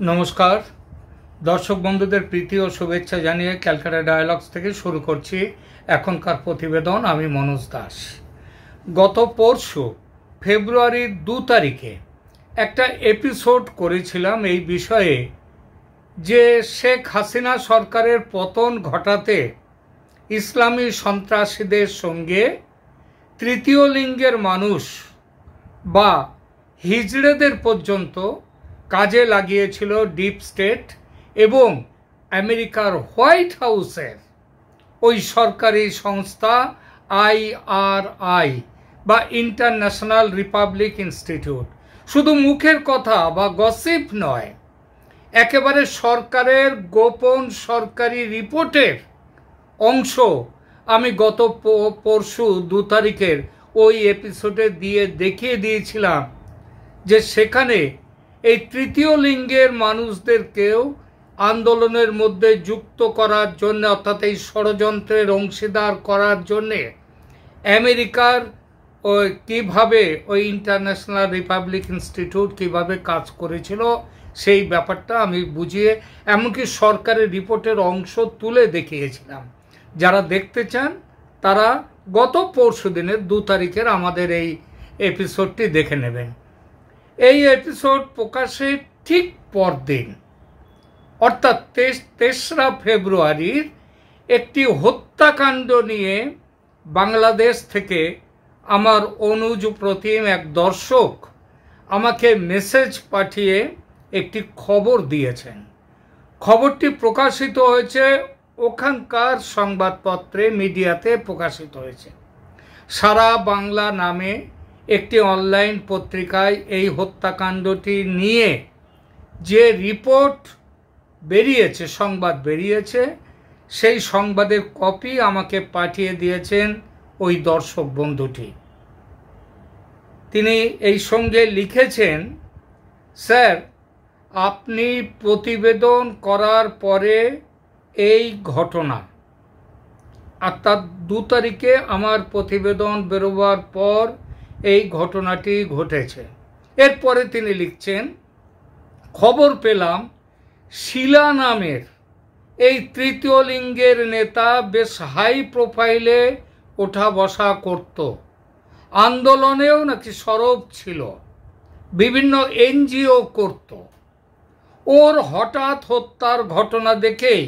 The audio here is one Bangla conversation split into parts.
নমস্কার দর্শক বন্ধুদের প্রীতি ও শুভেচ্ছা জানিয়ে ক্যালকাটা ডায়ালগস থেকে শুরু করছি এখনকার প্রতিবেদন। আমি মনোজ দাস। গত পরশু ফেব্রুয়ারির 2 তারিখে একটা এপিসোড করেছিলাম এই বিষয়ে যে শেখ হাসিনা সরকারের পতন ঘটাতে ইসলামী সন্ত্রাসীদের সঙ্গে তৃতীয় লিঙ্গের মানুষ বা হিজড়েদের পর্যন্ত কাজে লাগিয়েছিল ডিপ স্টেট এবং আমেরিকার হোয়াইট হাউসের ওই সরকারি সংস্থা IRI বা ইন্টারন্যাশনাল রিপাবলিক ইনস্টিটিউট। শুধু মুখের কথা বা গসিপ নয়, একেবারে সরকারের গোপন সরকারি রিপোর্টের অংশ আমি গত পরশু 2 তারিখের ওই এপিসোডে দেখিয়ে দিয়েছিলাম যে সেখানে এই তৃতীয় লিঙ্গের মানুষদেরকেও আন্দোলনের মধ্যে যুক্ত করার জন্য, অর্থাৎ এই ষড়যন্ত্রের অংশীদার করার জন্যে আমেরিকার কিভাবে ওই ইন্টারন্যাশনাল রিপাবলিক ইনস্টিটিউট কিভাবে কাজ করেছিল সেই ব্যাপারটা আমি বুঝিয়ে, এমনকি সরকারের রিপোর্টের অংশ তুলে দেখিয়েছিলাম। যারা দেখতে চান তারা গত পরশু দিনের 2 তারিখের আমাদের এই এপিসোডটি দেখে নেবেন। এই এপিসোড প্রকাশের ঠিক পরদিন, অর্থাৎ 3রা ফেব্রুয়ারির একটি হত্যাকাণ্ড নিয়ে বাংলাদেশ থেকে আমার অনুজ প্রতিম এক দর্শক আমাকে মেসেজ পাঠিয়ে একটি খবর দিয়েছেন। খবরটি প্রকাশিত হয়েছে ওখানকার সংবাদপত্রে, মিডিয়াতে প্রকাশিত হয়েছে। সারা বাংলা নামে একটি অনলাইন পত্রিকায় এই হত্যাকাণ্ডটি নিয়ে যে রিপোর্ট বেরিয়েছে, সংবাদ বেরিয়েছে, সেই সংবাদের কপি আমাকে পাঠিয়ে দিয়েছেন ওই দর্শক বন্ধুটি। তিনি এই সঙ্গে লিখেছেন, স্যার, আপনি প্রতিবেদন করার পরে এই ঘটনা, অর্থাৎ 2 তারিখে আমার প্রতিবেদন বেরোবার পর এই ঘটনাটি ঘটেছে। এরপরে তিনি লিখছেন, খবর পেলাম শিলা নামের এই তৃতীয় লিঙ্গের নেতা বেশ হাই প্রোফাইলে ওঠা বসা করত, আন্দোলনেও নাকি সরব ছিল, বিভিন্ন NGO করত। ওর হঠাৎ হত্যার ঘটনা দেখেই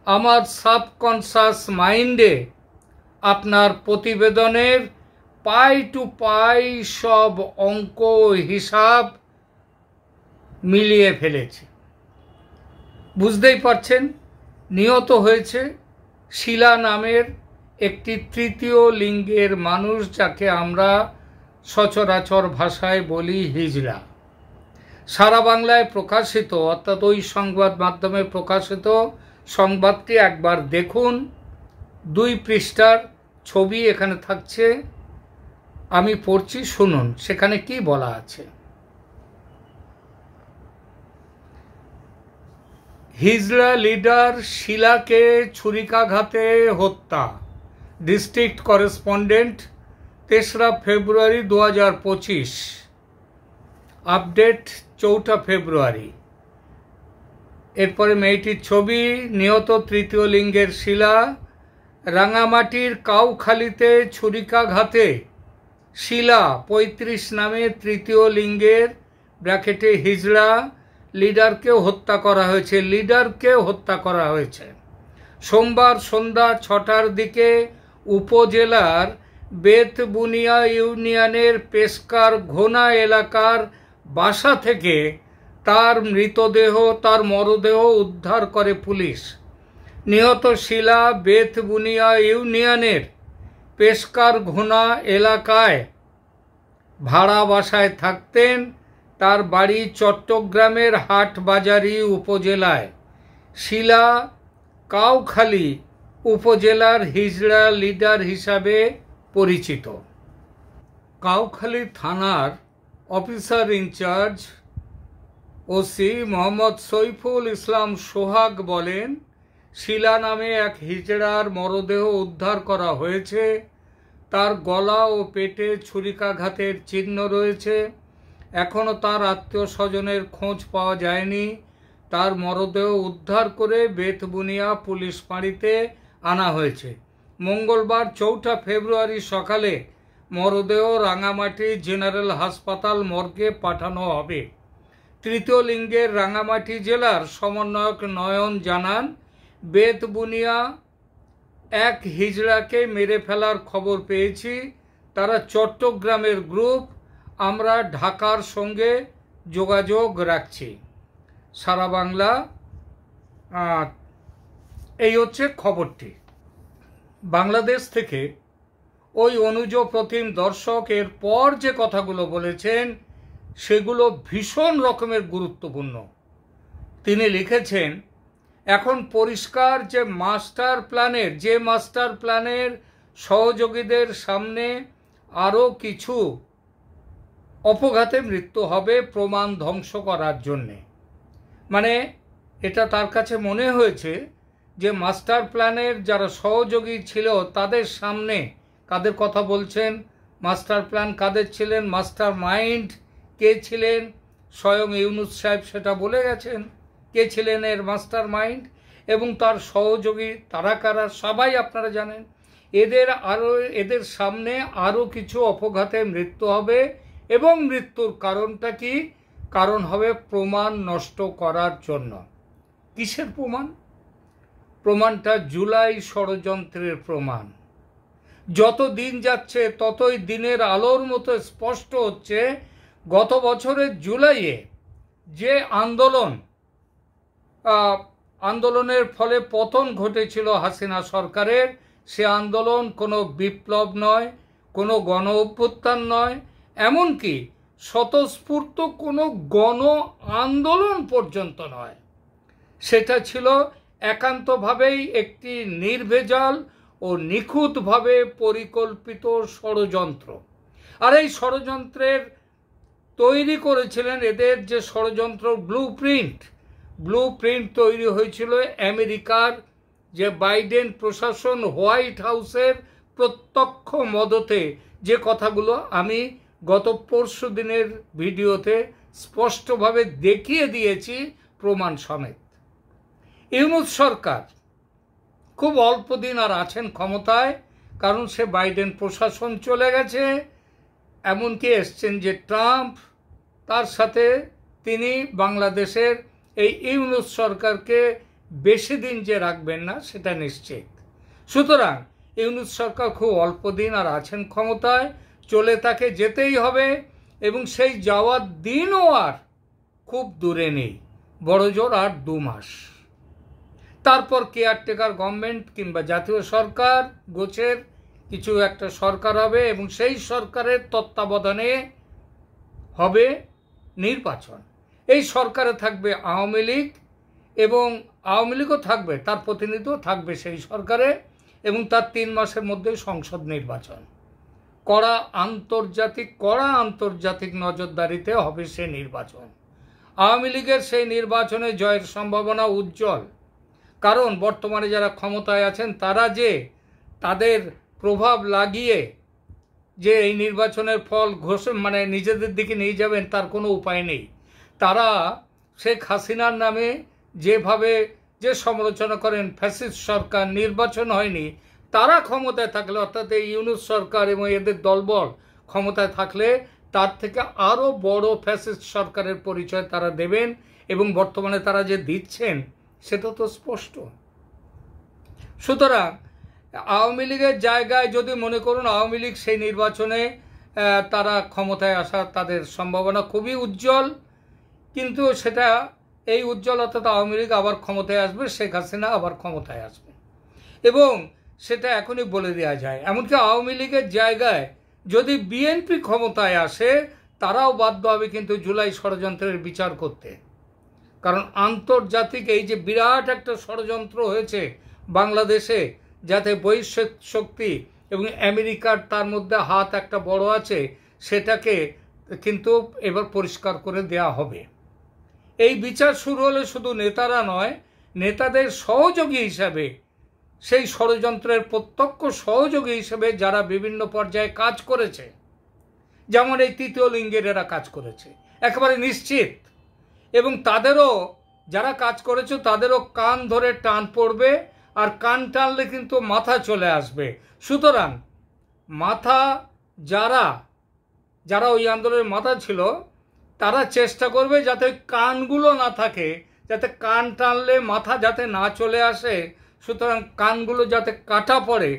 আমার সাবকনশাস মাইন্ডে আপনার প্রতিবেদনের পাই টু পাই সব অঙ্ক হিসাব মিলিয়ে ফেলেছি। বুঝতেই পারছেন, নিহত হয়েছে শিলা নামের একটি তৃতীয় লিঙ্গের মানুষ, যাকে আমরা সচরাচর ভাষায় বলি হিজড়া। সারা বাংলায় প্রকাশিত, অর্থাৎ ওই সংবাদ মাধ্যমে প্রকাশিত সংবাদটি একবার দেখুন। 2 পৃষ্ঠার ছবি এখানে থাকছে, আমি পড়ছি, শুনুন সেখানে কি বলা আছে। হিজড়া লিডার শিলাকে ছুরিকাঘাতে হত্যা। ডিস্ট্রিক্ট করেসপন্ডেন্ট, 3রা ফেব্রুয়ারি 2025। আপডেট 4 ফেব্রুয়ারি। এরপরে মেয়েটির ছবি, নিহত তৃতীয় লিঙ্গের শিলা। রাঙামাটির কাউখালীতে ছুরিকাঘাতে শিলা 35 নামে তৃতীয় লিঙ্গের ব্র্যাকেটে হিজড়া লিডারকেও হত্যা করা হয়েছে। সোমবার সন্ধ্যা 6টার দিকে উপজেলার বেতবুনিয়া ইউনিয়নের পেশকার ঘোনা এলাকার বাসা থেকে তার মরদেহ উদ্ধার করে পুলিশ। নিহত শিলা বেতবুনিয়া ইউনিয়নের পেশকার ঘোনা এলাকায় ভাড়া বাসায় থাকতেন। তার বাড়ি চট্টগ্রামের হাটবাজারী উপজেলায়। শিলা কাউখালী উপজেলার হিজড়া লিডার হিসাবে পরিচিত। কাউখালী থানার officer in charge OC Mohammad Saiful Islam Sohag বলেন, শিলা নামে এক হিজড়ার মরদেহ উদ্ধার করা হয়েছে। তার গলা ও পেটে ছুরিকাঘাতের চিহ্ন রয়েছে। এখনও তার আত্মীয় স্বজনের খোঁজ পাওয়া যায়নি। তার মরদেহ উদ্ধার করে বেতবুনিয়া পুলিশ ফাঁড়িতে আনা হয়েছে। মঙ্গলবার 4 ফেব্রুয়ারি সকালে মরদেহ রাঙামাটি জেনারেল হাসপাতাল মর্গে পাঠানো হবে। তৃতীয় লিঙ্গের রাঙামাটি জেলার সমন্বয়ক নয়ন জানান, বেতবুনিয়া এক হিজড়াকে মেরে ফেলার খবর পেয়েছি। তারা চট্টগ্রামের গ্রুপ। আমরা ঢাকার সঙ্গে যোগাযোগ রাখছি। সারা বাংলা এই হচ্ছে খবরটি। বাংলাদেশ থেকে ওই অনুজ প্রতিম দর্শক এর পর যে কথাগুলো বলেছেন সেগুলো ভীষণ রকমের গুরুত্বপূর্ণ। তিনি লিখেছেন, এখন পরিষ্কার যে মাস্টার প্ল্যানের সহযোগীদের সামনে আরও কিছু অপঘাতে মৃত্যু হবে প্রমাণ ধ্বংস করার জন্যে। মানে এটা তার কাছে মনে হয়েছে যে মাস্টার প্ল্যানের যারা সহযোগী ছিল তাদের সামনে, কাদের কথা বলছেন, মাস্টার প্ল্যান কাদের ছিলেন, মাস্টার মাইন্ড কে ছিলেন, স্বয়ং ইউনূস সাহেব সেটা বলে গেছেন কে ছিলেন এর মাস্টার মাইন্ড, এবং তার সহযোগী তারা কারা সবাই আপনারা জানেন। এদের সামনে আরও কিছু অপঘাতে মৃত্যু হবে, এবং মৃত্যুর কারণটা কি? কারণ হবে প্রমাণ নষ্ট করার জন্য। কিসের প্রমাণ? প্রমাণটা জুলাই ষড়যন্ত্রের প্রমাণ। যত দিন যাচ্ছে ততই দিনের আলোর মতো স্পষ্ট হচ্ছে গত বছরের জুলাইয়ে যে আন্দোলনের ফলে পতন ঘটেছিল হাসিনা সরকারের, সে আন্দোলন কোনো বিপ্লব নয়, কোনো গণ অভ্যুত্থান নয়, এমনকি স্বতঃস্ফূর্ত কোনো গণ আন্দোলন পর্যন্ত নয়। সেটা ছিল একান্তভাবেই একটি নির্ভেজাল ও নিখুঁতভাবে পরিকল্পিত ষড়যন্ত্র। আর এই ষড়যন্ত্রের তৈরি করেছিলেন, এদের যে ষড়যন্ত্র ব্লু প্রিন্ট তৈরি হয়েছিল আমেরিকার যে বাইডেন প্রশাসন, হোয়াইট হাউসের প্রত্যক্ষ মদতে, যে কথাগুলো আমি গত পরশু দিনের ভিডিওতে স্পষ্টভাবে দেখিয়ে দিয়েছি প্রমাণ সমেত। ইউনূস সরকার খুব অল্প দিন আর আছেন ক্ষমতায়, কারণ সে বাইডেন প্রশাসন চলে গেছে, এমনকি এসছেন যে ট্রাম্প, তার সাথে তিনি বাংলাদেশের এই ইউনূস সরকারকে বেশি দিন যে রাখবেন না সেটা নিশ্চিত। সুতরাং ইউনূস সরকার খুব অল্প দিন আর আছেন ক্ষমতায়, চলে তাকে যেতেই হবে, এবং সেই যাওয়ার দিনও আর খুব দূরে নেই, বড়জোর আর 2 মাস। তারপর কেয়ারটেকার গভর্নমেন্ট কিংবা জাতীয় সরকার গোছের কিছু একটা সরকার হবে, এবং সেই সরকারের তত্ত্বাবধানে হবে নির্বাচন। এই সরকারে থাকবে আওয়ামী লীগ, এবং আওয়ামী লীগও থাকবে, তার প্রতিনিধিও থাকবে সেই সরকারে, এবং তার 3 মাসের মধ্যে সংসদ নির্বাচন। কড়া আন্তর্জাতিক নজরদারিতে হবে সে নির্বাচন। আওয়ামী লীগের সেই নির্বাচনে জয়ের সম্ভাবনা উজ্জ্বল, কারণ বর্তমানে যারা ক্ষমতায় আছেন তারা যে তাদের প্রভাব লাগিয়ে যে এই নির্বাচনের ফল মানে নিজেদের দিকে নিয়ে যাবেন তার কোনো উপায় নেই। তারা শেখ হাসিনার নামে যেভাবে যে সমালোচনা করেন, ফ্যাসিস্ট সরকার, নির্বাচন হয়নি, তারা ক্ষমতায় থাকলে, অর্থাৎ এই ইউনূস সরকার এবং এদের দলবল ক্ষমতায় থাকলে তার থেকে আরও বড় ফ্যাসিস্ট সরকারের পরিচয় তারা দেবেন, এবং বর্তমানে তারা যে দিচ্ছেন সেটা তো স্পষ্ট। সুতরাং আওয়ামী লীগের জায়গায় যদি মনে করুন আওয়ামী লীগ সেই নির্বাচনে তারা ক্ষমতায় আসার তাদের সম্ভাবনা খুবই উজ্জ্বল, কিন্তু সেটা এই উজ্জ্বলতা আওয়ামী লীগ আবার ক্ষমতায় আসবে, শেখ হাসিনা আবার ক্ষমতায় আসবে, এবং সেটা এখনই বলে দেওয়া যায়। এমনকি আওয়ামী লীগের জায়গায় যদি বিএনপি ক্ষমতায় আসে তারাও বাধ্য হবে কিন্তু জুলাই ষড়যন্ত্রের বিচার করতে, কারণ আন্তর্জাতিক এই যে বিরাট একটা ষড়যন্ত্র হয়েছে বাংলাদেশে, যাতে বহিঃ শক্তি এবং আমেরিকার তার মধ্যে হাত একটা বড় আছে, সেটাকে কিন্তু এবার পরিষ্কার করে দেয়া হবে। এই বিচার শুরু হলে শুধু নেতারা নয়, নেতাদের সহযোগী হিসাবে, সেই ষড়যন্ত্রের প্রত্যক্ষ সহযোগী হিসেবে যারা বিভিন্ন পর্যায়ে কাজ করেছে, যেমন এই তৃতীয় লিঙ্গের এরা কাজ করেছে, একেবারে নিশ্চিত। এবং তাদেরও, যারা কাজ করেছে তাদেরও কান ধরে টান পড়বে, আর কান টানলে কিন্তু মাথা চলে আসবে। সুতরাং মাথা যারা ওই আন্দোলনের মাথা ছিল, তারা চেষ্টা করবে যাতে কানগুলো না থাকে, যাতে কান টানলে মাথা যাতে না চলে আসে, সুতরাং কানগুলো যাতে কাটা পড়ে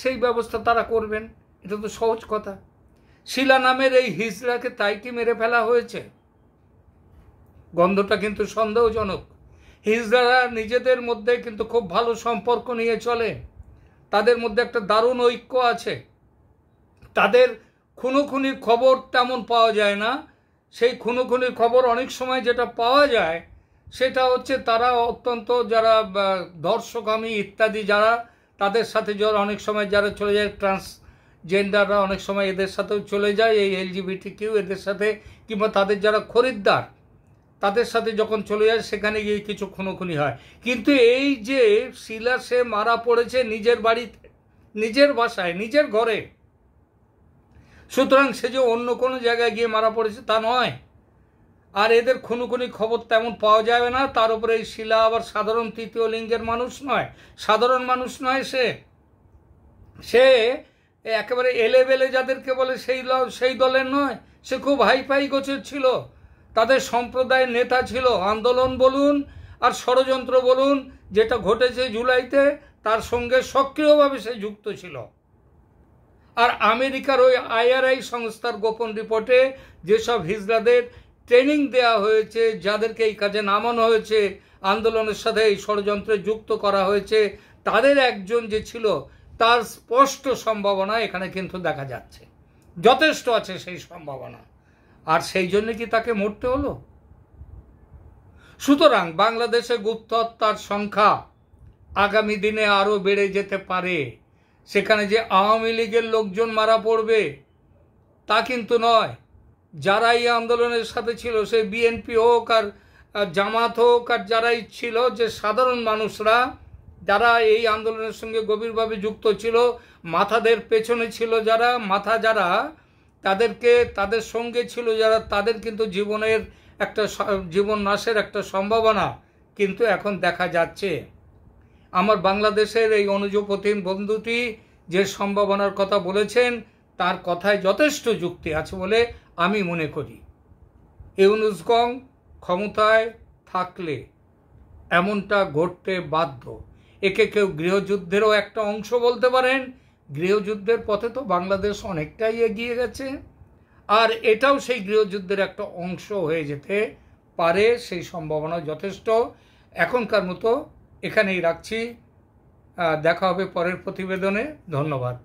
সেই ব্যবস্থা তারা করবেন। এটা তো সহজ কথা। শিলা নামের এই হিজড়াকে তাই কি মেরে ফেলা হয়েছে? গন্ধটা কিন্তু সন্দেহজনক। হিজড়ারা নিজেদের মধ্যে কিন্তু খুব ভালো সম্পর্ক নিয়ে চলে, তাদের মধ্যে একটা দারুণ ঐক্য আছে। তাদের খুনোখুনির খবর তেমন পাওয়া যায় না। সেই খুনোখুনির খবর অনেক সময় যেটা পাওয়া যায় সেটা হচ্ছে তারা অত্যন্ত যারা ধর্ষকামী ইত্যাদি যারা, তাদের সাথে যারা অনেক সময় যারা চলে যায়, ট্রান্সজেন্ডাররা অনেক সময় এদের সাথেও চলে যায়, এই LGBT এদের সাথে, কিংবা তাদের যারা খরিদ্দার তাদের সাথে যখন চলে যায় সেখানে গিয়ে কিছু খুনোখুনি হয়। কিন্তু এই যে শিলা সে মারা পড়েছে নিজের বাড়িতে, নিজের বাসায়, নিজের ঘরে, সুতরাং সে যে অন্য কোনো জায়গায় গিয়ে মারা পড়েছে তা নয়। আর এদের খুনোখুনি খবর তেমন পাওয়া যাবে না। তার উপরে এই শিলা আবার সাধারণ তৃতীয় লিঙ্গের মানুষ নয়, সাধারণ মানুষ নয়। সে একেবারে এলেবেলে যাদেরকে বলে সেই দলের নয়। সে খুব হাইফাই গোছের ছিল, তাদের সম্প্রদায়ের নেতা ছিল। আন্দোলন বলুন আর ষড়যন্ত্র বলুন, যেটা ঘটেছে জুলাইতে, তার সঙ্গে সক্রিয়ভাবে সে যুক্ত ছিল। আর আমেরিকার ওই IRI সংস্থার গোপন রিপোর্টে যেসব হিজড়াদের ট্রেনিং দেওয়া হয়েছে, যাদেরকে এই কাজে নামানো হয়েছে, আন্দোলনের সাথে এই ষড়যন্ত্রে যুক্ত করা হয়েছে, তাদের একজন যে ছিল, তার স্পষ্ট সম্ভাবনা এখানে কিন্তু দেখা যাচ্ছে, যথেষ্ট আছে সেই সম্ভাবনা। আর সেই জন্য কি তাকে মরতে হলো? সুতরাং বাংলাদেশে গুপ্ত হত্যার সংখ্যা আগামী দিনে আরো বেড়ে যেতে পারে। সেখানে যে আওয়ামী লীগের লোকজন মারা পড়বে তা কিন্তু নয়। যারা এই আন্দোলনের সাথে ছিল, সে বিএনপি হোক আর জামাত হোক আর যারাই ছিল, যে সাধারণ মানুষরা যারা এই আন্দোলনের সঙ্গে গভীরভাবে যুক্ত ছিল, মাথাদের পেছনে ছিল যারা, যারা তাদের সঙ্গে ছিল যারা, তাদের কিন্তু জীবন নাশের একটা সম্ভাবনা কিন্তু এখন দেখা যাচ্ছে। আমার বাংলাদেশের এই অনুজপতিন বন্ধুটি যে সম্ভাবনার কথা বলেছেন, তার কথায় যথেষ্ট যুক্তি আছে বলে আমি মনে করি। ইউনূসগং ক্ষমতায় থাকলে এমনটা ঘটতে বাধ্য। একে কেউ গৃহযুদ্ধেরও একটা অংশ বলতে পারেন। গৃহযুদ্ধের পথে তো বাংলাদেশ অনেকটাই এগিয়ে গেছে, আর এটাও সেই গৃহযুদ্ধের একটা অংশ হয়ে যেতে পারে, সেই সম্ভাবনা যথেষ্ট। এখনকার মতো এখানেই রাখছি। দেখা হবে পরের প্রতিবেদনে। ধন্যবাদ।